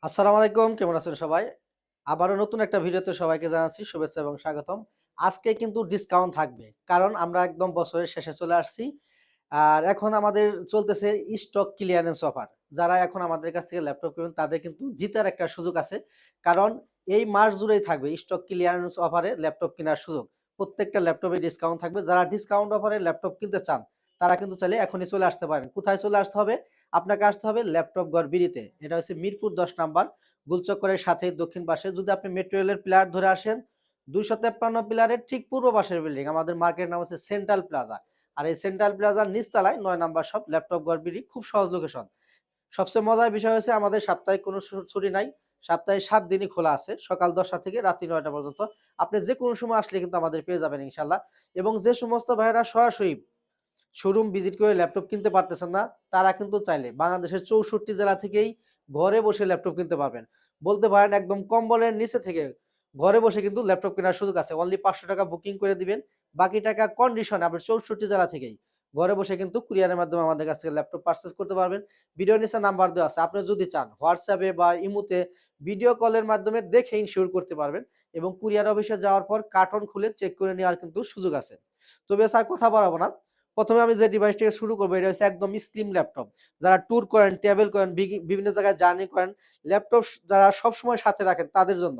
আসসালামু আলাইকুম, কেমন আছেন সবাই? আবারও নতুন একটা ভিডিওতে সবাইকে জানাচ্ছি শুভেচ্ছা এবং স্বাগতম। আজকে কিন্তু ডিসকাউন্ট থাকবে। কারণ আমরা একদম বছরের শেষে চলে আসছি। আর এখন আমাদের চলতেছে স্টক ক্লিয়ারেন্স অফার। যারা এখন আমাদের কাছ থেকে ল্যাপটপ কিনবেন তাদের কিন্তু জিতার একটা সুযোগ আছে। কারণ এই মাস জুড়েই থাকবে স্টক ক্লিয়ারেন্স অফারে ল্যাপটপ কেনার সুযোগ। প্রত্যেকটা ল্যাপটপে ডিসকাউন্ট থাকবে। যারা ডিসকাউন্ট অফারে ল্যাপটপ কিনতে চান, তারা কিন্তু চাইলে এখনই চলে আসতে পারেন। কোথায় চলে আসতে হবে? আপনাকে আসতে হবে ল্যাপটপ ঘর বিডিতে। এটা হচ্ছে মিরপুর ১০ নাম্বার গোলচক্করের সাথেই দক্ষিণ পাশে। যদি আপনি মেট্রো রেলের পিলার ধরে আসেন, ২৫৩ পিলারের ঠিক পূর্ব পাশের বিল্ডিং। আমাদের মার্কেটের নাম হচ্ছে সেন্ট্রাল প্লাজা। আর এই সেন্ট্রাল প্লাজার নিচতলায় ৯ নাম্বার শপ ল্যাপটপ ঘর বিডি। খুব সহজ লোকেশন। সবচেয়ে মজার বিষয় হচ্ছে আমাদের সাপ্তাহিক কোনো ছুটি নাই। সপ্তাহে ৭ দিনই খোলা আছে। সকাল ১০টা থেকে রাত্রি ৯টা পর্যন্ত। আপনি যেকোনো সময় আসলে কিন্তু আমাদের পেয়ে যাবেন ইনশাআল্লাহ। এবং যে সমস্ত ভাইয়েরা সরাসরি শোরুম ভিজিট করে ল্যাপটপ কিনতে পারতেছেন না, তারা কিন্তু চাইলে বাংলাদেশের ৬৪ জেলা থেকেই ঘরে বসে ল্যাপটপ কিনতে পারবেন। বলতে পারেন একদম কম্বলের নিচে থেকে ঘরে বসে কিন্তু ল্যাপটপ কেনার সুযোগ আছে। অনলি ৳৫০০ বুকিং করে দিবেন। বাকি টাকা কন্ডিশনে আপনার ৬৪ জেলা থেকেই ঘরে বসে কিন্তু কুরিয়ারের মাধ্যমে আমাদের কাছ থেকে ল্যাপটপ পারচেজ করতে পারবেন। ভিডিওর নিচে নাম্বার দেওয়া আছে। আপনি যদি চান WhatsApp এ বা ইমোতে ভিডিও কলের মাধ্যমে দেখে ইনশিওর করতে পারবেন এবং কুরিয়ার অফিসে যাওয়ার পর কার্টন খুলে চেক করে নেওয়ার কিন্তু সুযোগ আছে। তবে স্যার কথা বাড়াবো না। ১ম এ আমি যে ডিভাইস থেকে শুরু করব এটা হচ্ছে একদম স্লিম ল্যাপটপ। যারা ট্যুর করেন, ট্রাভেল করেন, বিভিন্ন জায়গায় জার্নি করেন, ল্যাপটপ যারা সবসময় সাথে রাখেন তাদের জন্য।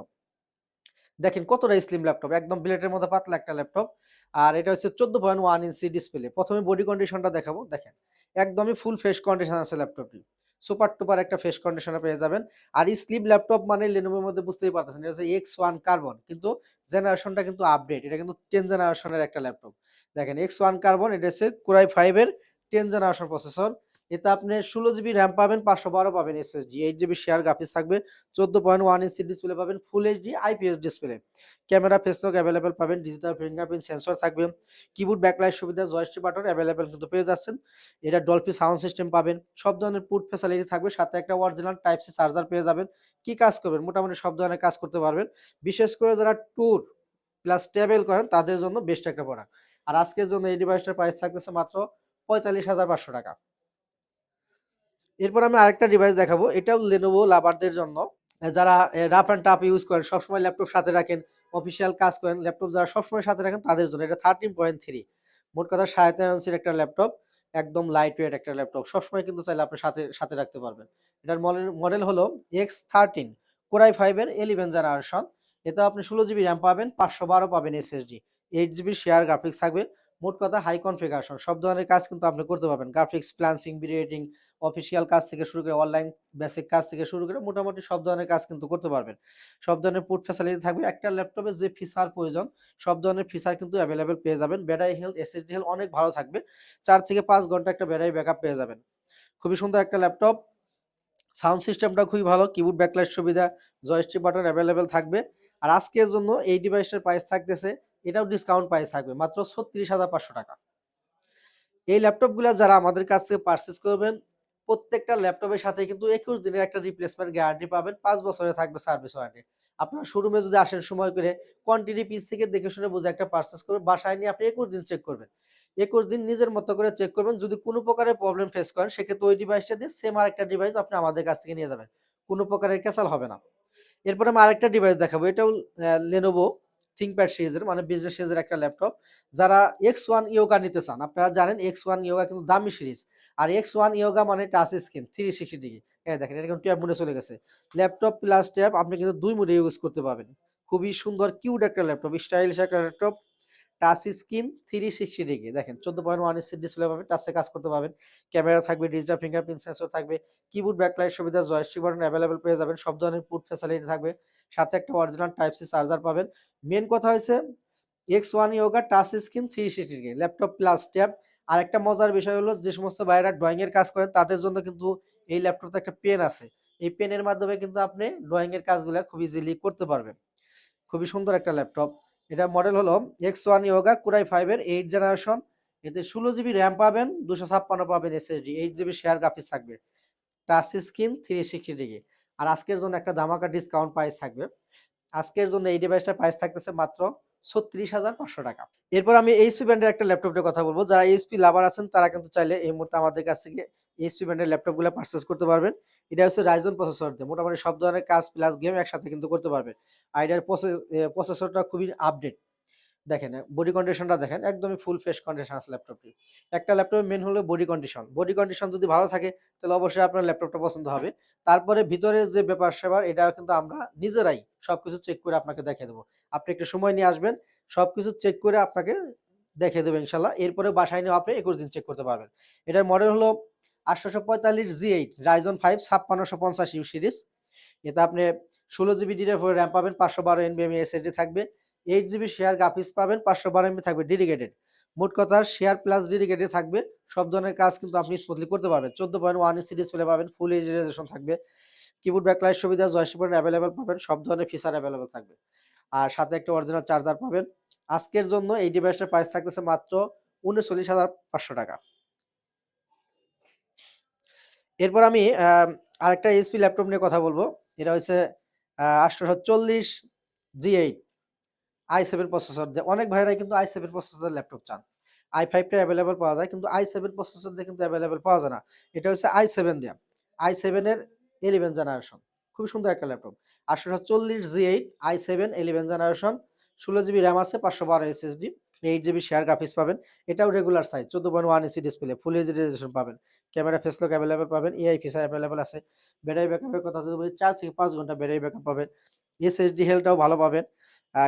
দেখেন কতটা স্লিম ল্যাপটপ, একদম বিলেটের মতো পাতলা একটা ল্যাপটপ। আর এটা হচ্ছে 14.1 ইঞ্চি ডিসপ্লে। ১ম এ বডি কন্ডিশনটা দেখাবো। দেখেন, একদমই ফুল ফ্রেশ কন্ডিশন আছে ল্যাপটপটি। সুপার টুপার একটা ফ্রেশ কন্ডিশনে পেয়ে যাবেন। আর স্লিম ল্যাপটপ মানে Lenovo এর মধ্যে বুঝতেই পারতেছেন। এটা হচ্ছে X1 কার্বন। কিন্তু জেনারেশনটা কিন্তু আপডেট। এটা কিন্তু 10 জেনারেশনের একটা ল্যাপটপ। দেখেন X1 কার্বন, এটা হচ্ছে Core i5 এর 10 জেনারেশন প্রসেসর। এতে আপনি 16 জিবি র‍্যাম পাবেন, 512 পাবেন এসএসডি, 8 জিবি শেয়ার গ্রাফিক্স থাকবে, 14.1 ইঞ্চি ডিসপ্লে পাবেন, full HD IPS display. Camera face lock available পাবেন, ডিজিটাল ফিঙ্গারপ্রিন্ট সেন্সর থাকবে, কিবোর্ড ব্যাকলাইট সুবিধা, জয়স্টিক বাটন এভেলেবেল কিন্তু পেয়ে যাচ্ছেন। এটা ডলফি সাউন্ড সিস্টেম পাবেন, সব ধরনের পুট ফ্যাসিলিটি থাকবে, সাথে একটা অরিজিনাল টাইপ সি চার্জার পেয়ে যাবেন। কি কাজ করবেন? মোটামুটি সব ধরনের কাজ করতে পারবেন। বিশেষ করে যারা ট্যুর প্লাস ট্রাভেল করেন তাদের জন্য বেস্ট একটা প্রোডাক্ট। আর আজকের জন্য এই ডিভাইসটার প্রাইস থাকতেছে মাত্র ৳৪৫,৫০০। এরপর আমি আরেকটা ডিভাইস দেখাবো। এটাও Lenovo লাভারদের জন্য। যারা রাফ অ্যান্ড টাফ ইউজ করেন, সবসময় ল্যাপটপ সাথে রাখেন, অফিসিয়াল কাজ করেন, ল্যাপটপ যারা সবসময় সাথে রাখেন তাদের জন্য। এটা 13.3 মোট কথা ৩.৫ ইঞ্চির একটা ল্যাপটপ। একদম লাইট ওয়েট একটা ল্যাপটপ। সবসময় কিন্তু চাইলে আপনি সাথে রাখতে পারবেন। এটার মডেল হলো X13 Core i5 এর 11 জেনারেশন। এতেও আপনি 16 জিবি র‍্যাম পাবেন, 512 পাবেন এসএসডি, 8 জিবি শেয়ার গ্রাফিক্স থাকবে। মোট কথা হাই কনফিগারেশন। সব ধরনের কাজ কিন্তু আপনি করতে পারবেন। Graphics, freelancing, video editing, official কাজ থেকে শুরু করে অনলাইন বেসিক কাজ থেকে শুরু করে মোটামুটি সব ধরনের কাজ কিন্তু করতে পারবেন। সব ধরনের পোর্ট ফ্যাসিলিটি থাকবে। একটা ল্যাপটপে যে ফিচার প্রয়োজন সব ধরনের ফিচার কিন্তু এভেলেবেল পেয়ে যাবেন। ব্যাটারি হেলথ, এসএসডি হেলথ অনেক ভালো থাকবে। ৪ থেকে ৫ ঘন্টা একটা ব্যাটারি ব্যাকআপ পেয়ে যাবেন। খুবই সুন্দর একটা ল্যাপটপ। সাউন্ড সিস্টেমটা খুবই ভালো। কিবোর্ড ব্যাকলাইট সুবিধা, জয়স্টিক বাটন এভেলেবেল থাকবে। আর আজকের জন্য এই ডিভাইসটার প্রাইস থাকতেছে, এটাও ডিসকাউন্ট প্রাইস থাকবে মাত্র ৳৩৬,৫০০। এই ল্যাপটপগুলা যারা আমাদের কাছ থেকে পারচেজ করবেন, প্রত্যেকটা ল্যাপটপের সাথে কিন্তু ২১ দিনের একটা রিপ্লেসমেন্ট গ্যারান্টি পাবেন। ৫ বছরে থাকবে সার্ভিস ওয়ারেন্টি। আপনার শোরুমে যদি আসেন সময় করে কোয়ান্টিটি পিস থেকে দেখে শুনে বুঝে একটা পারচেজ করবেন। বাসায় নিয়ে আপনি ২১ দিন চেক করবেন। ২১ দিন নিজের মতো করে চেক করবেন। যদি কোনো প্রকারের প্রবলেম ফেস করেন সেক্ষেত্রে ওই ডিভাইসটা দিয়ে সেম আরেকটা ডিভাইস আপনি আমাদের কাছ থেকে নিয়ে যাবেন। কোনো প্রকারের ক্যাচাল হবে না। এরপরে আমি আরেকটা ডিভাইস দেখাবো। এটাও Lenovo ThinkPad সিরিজের মানে বিজনেস সিরিজের একটা ল্যাপটপ। যারা X1 Yoga নিতে চান, আপনারা জানেন X1 Yoga কিন্তু দামি সিরিজ। আর X1 Yoga মানে টাচ স্ক্রিন 360 ডিগ্রি। দেখেন এটা কিন্তু ট্যাব মোডে চলে গেছে। ল্যাপটপ প্লাস ট্যাব আপনি কিন্তু ২ মোডে ইউজ করতে পারবেন। খুবই সুন্দর কিউট একটা ল্যাপটপ, স্টাইলিশ একটা ল্যাপটপ। Touch screen 360 degree. দেখেন 14.1 ইঞ্চি ডিসপ্লে পাবেন, টাচে কাজ করতে পারবেন। ক্যামেরা থাকবে, ডিজিটাল ফিঙ্গারপ্রিন্ট সেন্সর থাকবে, কিবোর্ড ব্যাকলাইট সুবিধা, জয়স্টিক বাটন এভেলেবল পেয়ে যাবেন। সব ধরনের পুট ফ্যাসিলিটি থাকবে। সাথে একটা অরিজিনাল টাইপ সি চার্জার পাবেন। মেইন কথা হইছে X1 Yoga touch screen 360 degree, laptop plus tab. আরেকটা মজার বিষয় হলো যে সমস্ত ভাইয়েরা ড্রয়িং এর কাজ করেন তাদের জন্য কিন্তু এই ল্যাপটপে একটা পেন আছে। এই পেনের মাধ্যমে কিন্তু আপনি ড্রয়িং এর কাজগুলা খুব ইজিলি করতে পারবেন। খুবই সুন্দর একটা ল্যাপটপ। এটার মডেল হলো X1 Yoga Core i5 এর 8 জেনারেশন। এতে 16 জিবি র‍্যাম পাবেন, 256 পাবেন এসএসডি, 8 জিবি শেয়ার গ্রাফিক্স থাকবে। Touch screen 360 degree. আর আজকের জন্য একটা ধামাকা ডিসকাউন্ট প্রাইস থাকবে। আজকের জন্য এই ডিভাইসটার প্রাইস থাকতেছে মাত্র ৳৩৬,৫০০। এরপর আমি এইচপি ব্র্যান্ডের একটা ল্যাপটপের কথা বলব। যারা এইচপি লাভার আছেন তারা কিন্তু চাইলে এই মুহূর্তে আমাদের কাছ থেকে এইচপি ব্র্যান্ডের ল্যাপটপগুলো পারচেজ করতে পারবেন। এটা হচ্ছে রাইজন প্রসেসর দিয়ে মোটামুটি সব ধরনের কাজ প্লাস গেম একসাথে কিন্তু করতে পারবেন। আর এটার প্রসেসরটা খুবই আপডেট। দেখেন বডি কন্ডিশনটা দেখেন একদমই ফুল ফ্রেশ কন্ডিশন আছে ল্যাপটপটি। একটা ল্যাপটপের মেন হলো বডি কন্ডিশন। বডি কন্ডিশন যদি ভালো থাকে তাহলে অবশ্যই আপনার ল্যাপটপটা পছন্দ হবে। তারপরে ভিতরে যে ব্যাপার-স্যাপার এটা কিন্তু আমরা নিজেরাই সবকিছু চেক করে আপনাকে দেখিয়ে দেব। আপনি একটু সময় নিয়ে আসবেন, সবকিছু চেক করে আপনাকে দেখিয়ে দেব ইনশাআল্লাহ। এরপরে বাসায় নিয়েও আপনি ২১ দিন চেক করতে পারবেন। এটার মডেল হলো ৮৪৫ G8 Ryzen 5 5650 সিরিজ। এতে আপনি 16 জিবি DDR4 RAM পাবেন, 512 NVMe SSD থাকবে, 8 জিবি শেয়ার গ্রাফিক্স পাবেন, 512 MB থাকবে ডেডিকেটেড। মোট কথা শেয়ার প্লাস ডেডিকেটেড থাকবে। সব ধরনের কাজ কিন্তু আপনি স্মুথলি করতে পারবেন। 14.1 ইঞ্চি ডিসপ্লে পাবেন, ফুল এইচডি রেজোলিউশন থাকবে। কিবোর্ড ব্যাকলাইট সুবিধা, জয়স্টিক বাটন अवेलेबल পাবেন, সব ধরনের ফিচার अवेलेबल থাকবে। আর সাথে একটা অরিজিনাল চার্জার পাবেন। আজকের জন্য এই ডিভাইসটার প্রাইস থাকতেছে মাত্র ৩৯,৫০০ টাকা। এরপর আমি আরেকটা এইচপি ল্যাপটপ নিয়ে কথা বলবো। এটা হচ্ছে ৮৪০ G8 i7 প্রসেসর দিয়ে। অনেক ভাইরাই কিন্তু i7 প্রসেসরের ল্যাপটপ চান। i5 টা अवेलेबल পাওয়া যায় কিন্তু i7 প্রসেসর দিয়ে কিন্তু अवेलेबल পাওয়া যায় না। এটা হচ্ছে i7 দেয়া। i7 এর 11 জেনারেশন। খুবই সুন্দর একটা laptop. ৮৪০ G8 i7 11 generation, 16 GB RAM আছে, 512 SSD, 8 জিবি শেয়ার গ্রাফিক্স পাবেন। এটাও regular size, 14.1 inch display, full HD resolution পাবেন। ক্যামেরা ফেস লক अवेलेबल পাবেন, এআই ফিচার अवेलेबल আছে। ব্যাটারি ব্যাকআপের কথা যদি বলি ৪ থেকে ৫ ঘন্টা ব্যাটারি ব্যাকআপ পাবেন। এসএসডি হেলথটাও ভালো পাবেন।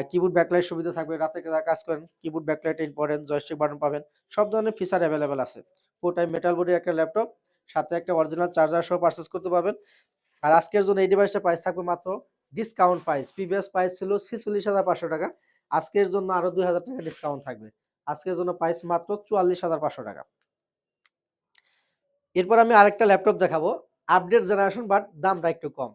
কিবোর্ড ব্যাকলাইট সুবিধা থাকবে। রাতে যারা কাজ করেন keyboard backlight important, joystick button পাবেন। সব ধরনের ফিচার अवेलेबल আছে। পুরোটাই মেটাল বডির একটা ল্যাপটপ। সাথে একটা অরিজিনাল চার্জার সহ পারচেজ করতে পারবেন। আর আজকের জন্য এই ডিভাইসটার প্রাইস থাকবে মাত্র ডিসকাউন্ট প্রাইস। প্রিভিয়াস প্রাইস ছিল ৪৬,৫০০ টাকা। আজকের জন্য আরো ২,০০০ টাকা ডিসকাউন্ট থাকবে। আজকের জন্য প্রাইস মাত্র ৪৪,৫০০ টাকা। এরপর আমি আরেকটা ল্যাপটপ দেখাবো। আপডেট জেনারেশন বাট দামটা একটু কম।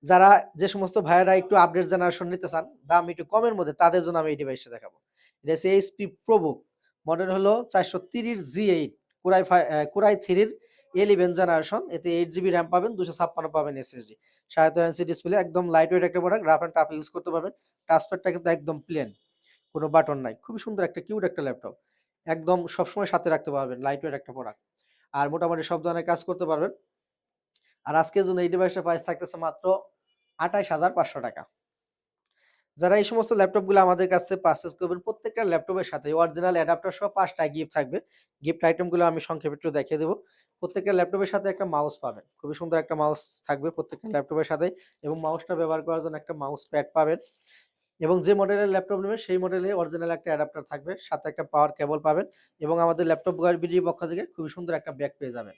যারা যে সমস্ত ভাইয়েরা একটু আপডেট জেনারেশন নিতে চান, দাম একটু কমের মধ্যে তাদের জন্য আমি এই ডিভাইসটা দেখাবো। এটা হচ্ছে এইচপি প্রোবুক। মডেল হলো ৪৩০ G8 কোরাই 3 এর 11 জেনারেশন। এতে 8 জিবি RAM পাবেন, 256 পাবেন SSD। ৭৫ ইঞ্চি ডিসপ্লে, একদম লাইট ওয়েট একটা product, rough and tough use করতে পারবেন। টাচপ্যাডটা কিন্তু একদম প্লেন, কোনো বাটন নাই। খুবই সুন্দর একটা কিউট একটা ল্যাপটপ। একদম সবসময় সাথে রাখতে পারবেন, লাইট ওয়েট একটা প্রোডাক্ট। আর মোটামুটি সব ধরনের কাজ করতে পারবেন। আর আজকের জন্য এই ডিভাইসের প্রাইস থাকতেছে মাত্র ২৮,৫০০ টাকা। যারা এই সমস্ত ল্যাপটপগুলো আমাদের কাছ থেকে পারচেজ করবেন প্রত্যেকটা ল্যাপটপের সাথে অরিজিনাল অ্যাডাপ্টার সহ ৫ টা গিফট থাকবে। গিফট আইটেমগুলো আমি সংক্ষেপে একটু দেখিয়ে দেব। প্রত্যেকটা ল্যাপটপের সাথে একটা মাউস পাবেন। খুবই সুন্দর একটা মাউস থাকবে প্রত্যেকটা ল্যাপটপের সাথেই এবং মাউসটা ব্যবহার করার জন্য একটা মাউস প্যাড পাবেন। এবং যে মডেলের ল্যাপটপ নেবেন সেই মডেলের অরিজিনাল একটা অ্যাডাপ্টার থাকবে। সাথে একটা পাওয়ার কেবল পাবেন এবং আমাদের ল্যাপটপ বিডির পক্ষ থেকে খুবই সুন্দর একটা ব্যাগ পেয়ে যাবেন।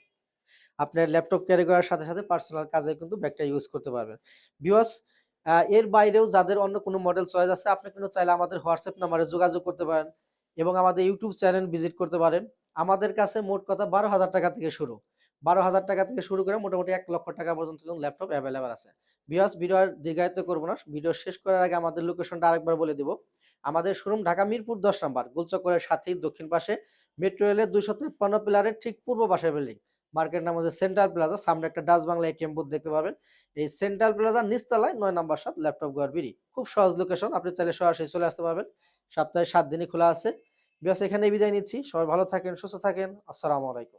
আপনার ল্যাপটপ ক্যারি করার সাথে, সাথে পার্সোনাল কাজে কিন্তু ব্যাগটা ইউজ করতে পারবেন। ভিউয়ার্স, এর বাইরেও যাদের অন্য কোনো মডেল চয়েস আছে আপনি কিন্তু চাইলে আমাদের WhatsApp নাম্বারে যোগাযোগ করতে পারেন এবং আমাদের YouTube চ্যানেল ভিজিট করতে পারেন। আমাদের কাছে মোট কথা ১২,০০০ টাকা থেকে শুরু। ১২,০০০ টাকা থেকে শুরু করে মোটামুটি ১,০০,০০০ টাকা পর্যন্ত কিন্তু ল্যাপটপ অ্যাভেলেবল আছে। ভিউয়ার্স, ভিডিও আর দীর্ঘায়িত করব না। ভিডিও শেষ করার আগে আমাদের লোকেশনটা আরেকবার বলে দিব। আমাদের শোরুম ঢাকা মিরপুর ১০ নাম্বার গোলচক্করের সাথেই দক্ষিণ পাশে, মেট্রো রেলের ২৫৩ পিলারের ঠিক পূর্ব পাশের বিল্ডিং। মার্কেট নাম হচ্ছে সেন্ট্রাল প্লাজা। সামনে একটা ডাচ বাংলা এটিএম বুথ দেখতে পাবেন। এই সেন্ট্রাল প্লাজার নিচতলায় ৯ নাম্বার শপ ল্যাপটপ গড় বিডি। খুব সহজ লোকেশন। আপনি চাইলে সরাসরি চলে আসতে পারবেন। সপ্তাহে ৭ দিনই খোলা আছে। ভিউয়ার্স, এখানেই বিদায় নিচ্ছি। সবাই ভালো থাকেন, সুস্থ থাকেন। আসসালামু আলাইকুম।